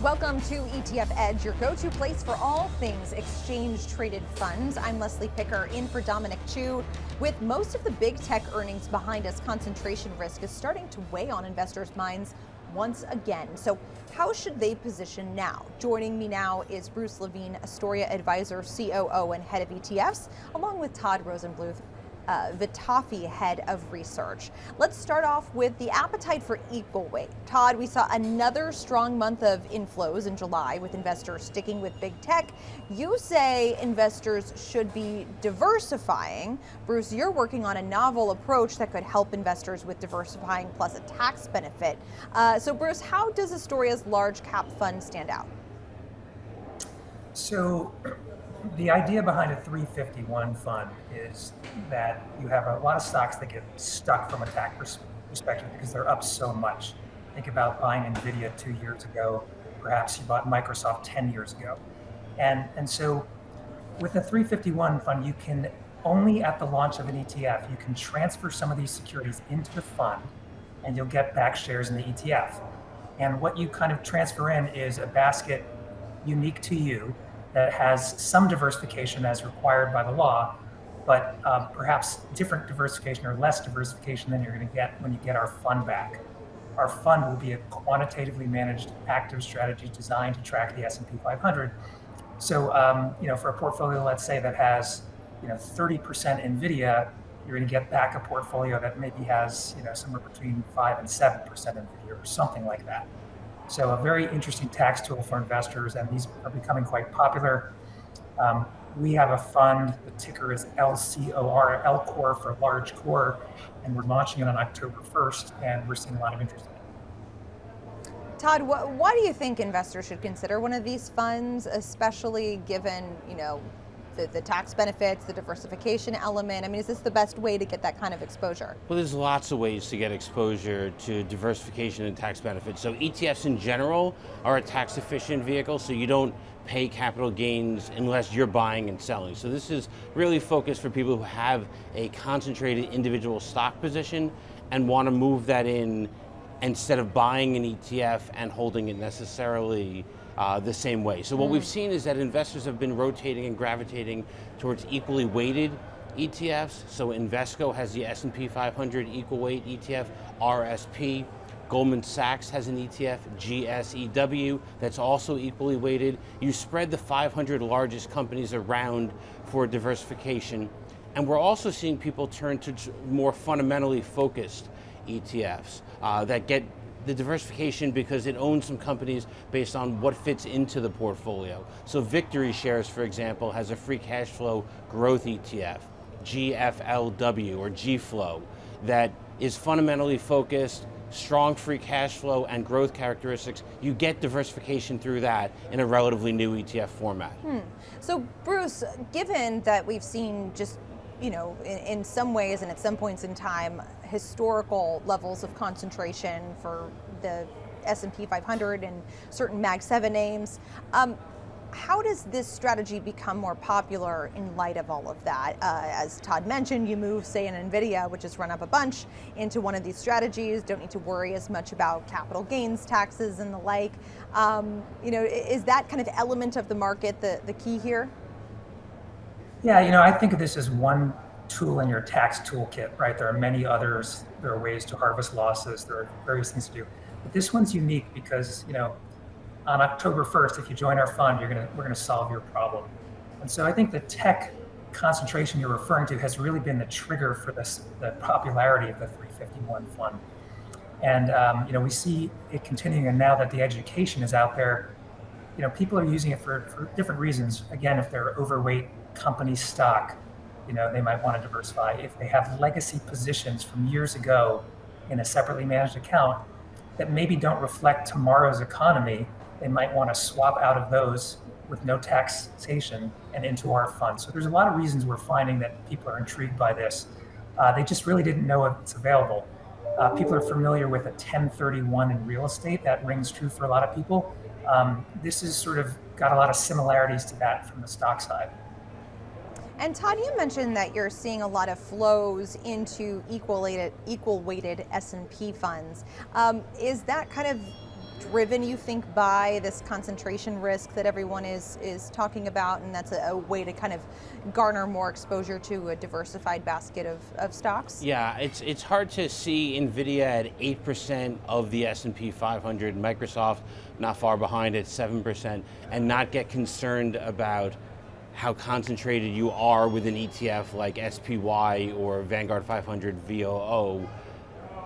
Welcome to ETF Edge, your go-to place for all things exchange-traded funds. I'm Leslie Picker, in for Dominic Chu. With most of the big tech earnings behind us, concentration risk is starting to weigh on investors' minds once again. So how should they position now? Joining me now is Bruce Lavine, Astoria advisor, COO, and head of ETFs, along with Todd Rosenbluth, VettaFi head of research. Let's start off with the appetite for equal weight. Todd, we saw another strong month of inflows in July with investors sticking with big tech. You say investors should be diversifying. Bruce, you're working on a novel approach that could help investors with diversifying plus a tax benefit. So Bruce, how does Astoria's large cap fund stand out? So the idea behind a 351 fund is that you have a lot of stocks that get stuck from a tax perspective because they're up so much. Think about buying NVIDIA 2 years ago. Perhaps you bought Microsoft 10 years ago. And so with a 351 fund, you can only at the launch of an ETF, you can transfer some of these securities into the fund and you'll get back shares in the ETF. And what you kind of transfer in is a basket unique to you that has some diversification as required by the law, but perhaps different diversification or less diversification than you're going to get when you get our fund back. Our fund will be a quantitatively managed active strategy designed to track the S&P 500. So, for a portfolio, let's say that has, 30% NVIDIA, you're going to get back a portfolio that maybe has, somewhere between 5 and 7% NVIDIA or something like that. So a very interesting tax tool for investors, and these are becoming quite popular. We have a fund, the ticker is LCOR, LCOR for large core, and we're launching it on October 1st, and we're seeing a lot of interest in it. Todd, why do you think investors should consider one of these funds, especially given, the tax benefits, the diversification element? I mean, is this the best way to get that kind of exposure? Well, there's lots of ways to get exposure to diversification and tax benefits. So ETFs in general are a tax efficient vehicle, so you don't pay capital gains unless you're buying and selling. So this is really focused for people who have a concentrated individual stock position and want to move that in instead of buying an ETF and holding it necessarily the same way. So what we've seen is that investors have been rotating and gravitating towards equally weighted ETFs. So Invesco has the S&P 500 equal weight ETF, RSP. Goldman Sachs has an ETF, GSEW, that's also equally weighted. You spread the 500 largest companies around for diversification. And we're also seeing people turn to more fundamentally focused ETFs that get the diversification because it owns some companies based on what fits into the portfolio. So Victory Shares, for example, has a free cash flow growth ETF, GFLW or GFlow, that is fundamentally focused, strong free cash flow and growth characteristics. You get diversification through that in a relatively new ETF format. So Bruce, given that we've seen just in some ways and at some points in time, historical levels of concentration for the S&P 500 and certain Mag 7 names, how does this strategy become more popular in light of all of that? As Todd mentioned, you move, say, an NVIDIA, which has run up a bunch, into one of these strategies, don't need to worry as much about capital gains taxes and the like. Is that kind of element of the market the key here? Yeah, I think of this as one tool in your tax toolkit, right? There are many others. There are ways to harvest losses. There are various things to do. But this one's unique because, on October 1st, if you join our fund, we're gonna solve your problem. And so I think the tech concentration you're referring to has really been the trigger for the popularity of the 351 fund. And we see it continuing. And now that the education is out there, people are using it for different reasons. Again, if they're overweight company stock, they might want to diversify. If they have legacy positions from years ago in a separately managed account that maybe don't reflect tomorrow's economy, they might want to swap out of those with no taxation and into our fund. So there's a lot of reasons we're finding that people are intrigued by this. They just really didn't know it's available. People are familiar with a 1031 in real estate. That rings true for a lot of people. This is sort of got a lot of similarities to that from the stock side. And Todd, you mentioned that you're seeing a lot of flows into equal weighted S&P funds. Is that kind of driven, you think, by this concentration risk that everyone is talking about, and that's a way to kind of garner more exposure to a diversified basket of stocks? Yeah, it's hard to see NVIDIA at 8% of the S&P 500, Microsoft not far behind at 7%, and not get concerned about how concentrated you are with an ETF like SPY or Vanguard 500 VOO.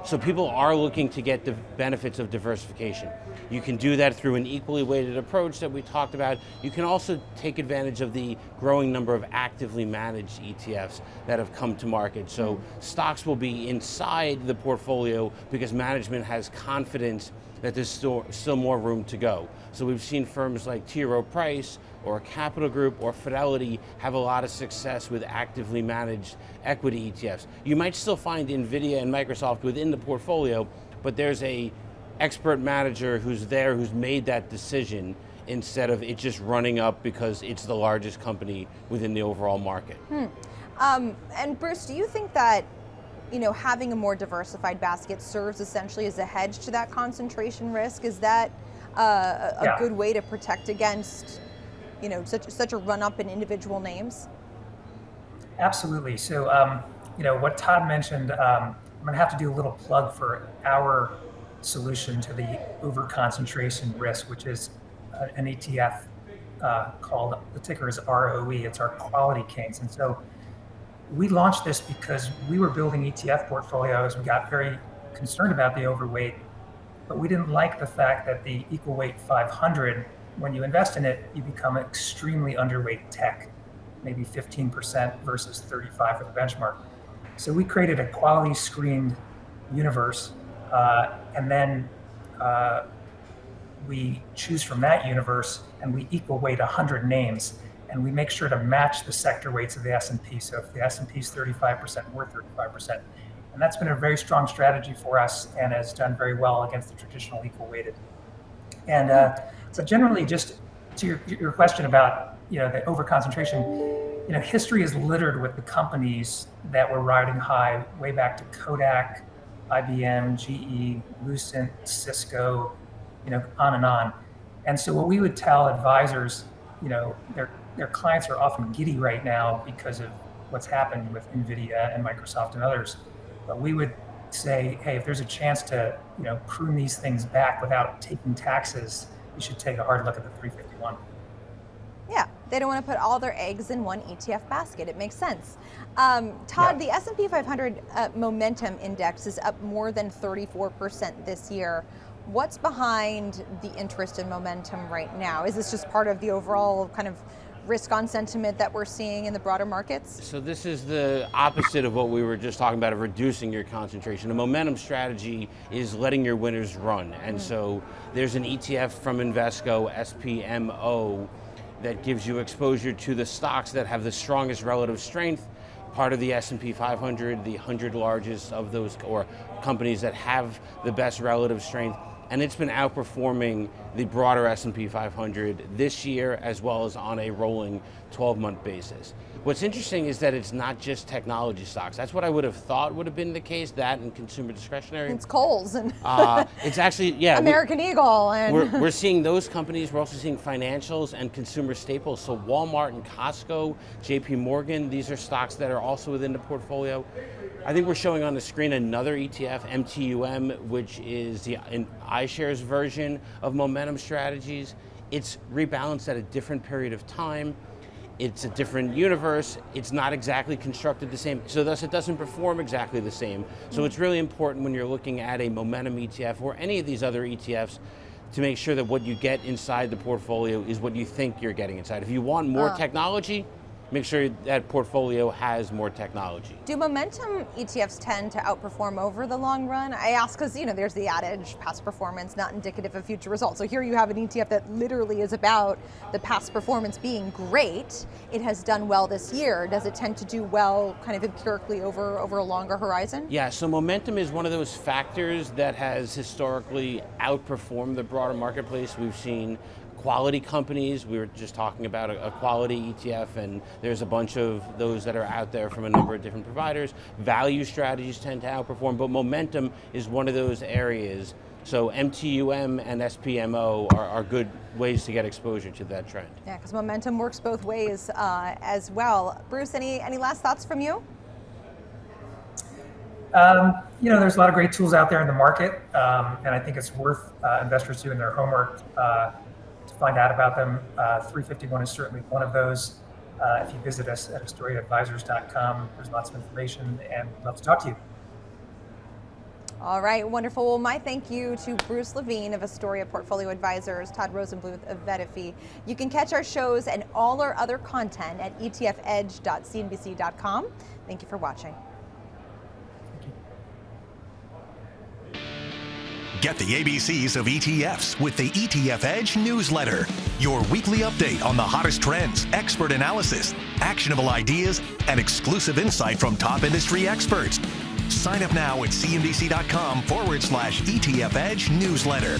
So people are looking to get the benefits of diversification. You can do that through an equally weighted approach that we talked about. You can also take advantage of the growing number of actively managed ETFs that have come to market. So stocks will be inside the portfolio because management has confidence that there's still more room to go. So we've seen firms like T. Rowe Price or Capital Group or Fidelity have a lot of success with actively managed equity ETFs. You might still find NVIDIA and Microsoft within the portfolio, but there's a expert manager who's there who's made that decision instead of it just running up because it's the largest company within the overall market. And Bruce, do you think that having a more diversified basket serves essentially as a hedge to that concentration risk? Is that a good way to protect against such a run up in individual names? Absolutely. So, what Todd mentioned, I'm going to have to do a little plug for our solution to the over concentration risk, which is an ETF called, the ticker is ROE. It's our Quality Kings. And so we launched this because we were building ETF portfolios. We got very concerned about the overweight, but we didn't like the fact that the equal weight 500, when you invest in it, you become extremely underweight tech, maybe 15% versus 35 for the benchmark. So we created a quality screened universe, and then we choose from that universe and we equal weight 100 names, and we make sure to match the sector weights of the S&P. So if the S&P is 35%, we're 35%. And that's been a very strong strategy for us and has done very well against the traditional equal weighted. And so generally, just to your question about the over concentration, history is littered with the companies that were riding high way back to Kodak, IBM, GE, Lucent, Cisco, on and on. And so what we would tell advisors, their clients are often giddy right now because of what's happened with NVIDIA and Microsoft and others. But we would say, hey, if there's a chance to, prune these things back without taking taxes, you should take a hard look at the 351. Yeah, they don't want to put all their eggs in one ETF basket. It makes sense. Todd, the S&P 500 Momentum Index is up more than 34% this year. What's behind the interest in momentum right now? Is this just part of the overall kind of risk on sentiment that we're seeing in the broader markets? So this is the opposite of what we were just talking about, of reducing your concentration. A momentum strategy is letting your winners run. And so there's an ETF from Invesco, SPMO, that gives you exposure to the stocks that have the strongest relative strength, part of the S&P 500, the 100 largest of those, or companies that have the best relative strength. And it's been outperforming the broader S&P 500 this year, as well as on a rolling 12-month basis. What's interesting is that it's not just technology stocks. That's what I would have thought would have been the case, that and consumer discretionary. It's Kohl's and it's actually, yeah. American Eagle. And we're seeing those companies. We're also seeing financials and consumer staples. So Walmart and Costco, JP Morgan, these are stocks that are also within the portfolio. I think we're showing on the screen another ETF, MTUM, which is the iShares version of momentum strategies. It's rebalanced at a different period of time. It's a different universe. It's not exactly constructed the same, so thus it doesn't perform exactly the same. So it's really important when you're looking at a momentum ETF or any of these other ETFs to make sure that what you get inside the portfolio is what you think you're getting inside. If you want more technology, make sure that portfolio has more technology. Do momentum ETFs tend to outperform over the long run? I ask because, there's the adage, past performance not indicative of future results. So here you have an ETF that literally is about the past performance being great. It has done well this year. Does it tend to do well kind of empirically over a longer horizon? Yeah, so momentum is one of those factors that has historically outperformed the broader marketplace. We've seen quality companies. We were just talking about a quality ETF, and there's a bunch of those that are out there from a number of different providers. Value strategies tend to outperform, but momentum is one of those areas So MTUM and SPMO are good ways to get exposure to that trend. Yeah, because momentum works both ways as well. Bruce, any last thoughts from you? There's a lot of great tools out there in the market, and I think it's worth investors doing their homework to find out about them. 351 is certainly one of those. If you visit us at AstoriaAdvisors.com, there's lots of information, and we'd love to talk to you. All right, wonderful. Well, my thank you to Bruce Lavine of Astoria Portfolio Advisors, Todd Rosenbluth of VettaFi. You can catch our shows and all our other content at etfedge.cnbc.com. Thank you for watching. Get the ABCs of ETFs with the ETF Edge newsletter. Your weekly update on the hottest trends, expert analysis, actionable ideas, and exclusive insight from top industry experts. Sign up now at cnbc.com/ETF Edge newsletter.